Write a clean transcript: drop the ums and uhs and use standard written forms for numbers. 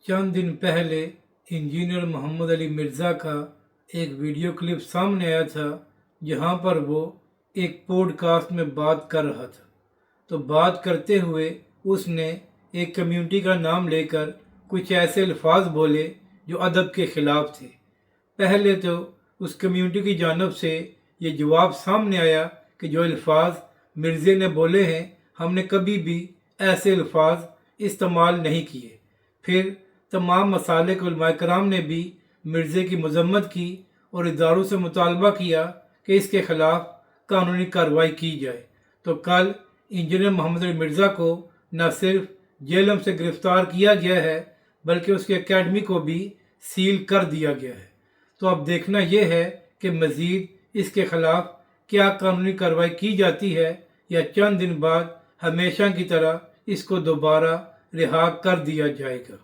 चंद दिन पहले इंजीनियर मोहम्मद अली मिर्ज़ा का एक वीडियो क्लिप सामने आया था जहां पर वो एक पॉडकास्ट में बात कर रहा था। तो बात करते हुए उसने एक कम्युनिटी का नाम लेकर कुछ ऐसे अल्फाज बोले जो अदब के ख़िलाफ़ थे। पहले तो उस कम्युनिटी की जानब से ये जवाब सामने आया कि जो अल्फाज मिर्ज़े ने बोले हैं हमने कभी भी ऐसे अल्फाज इस्तेमाल नहीं किए। फिर तमाम मसालिक उलमा कराम ने भी मिर्ज़े की मजम्मत की और इदारों से मुतालबा किया कि इसके ख़िलाफ़ कानूनी कार्रवाई की जाए। तो कल इंजीनियर मोहम्मद अली मिर्ज़ा को न सिर्फ जेलम से गिरफ़्तार किया गया है बल्कि उसकी एकेडमी को भी सील कर दिया गया है। तो अब देखना यह है कि मज़ीद इसके ख़िलाफ़ क्या कानूनी कार्रवाई की जाती है या चंद दिन बाद हमेशा की तरह इसको दोबारा रिहा कर दिया जाएगा।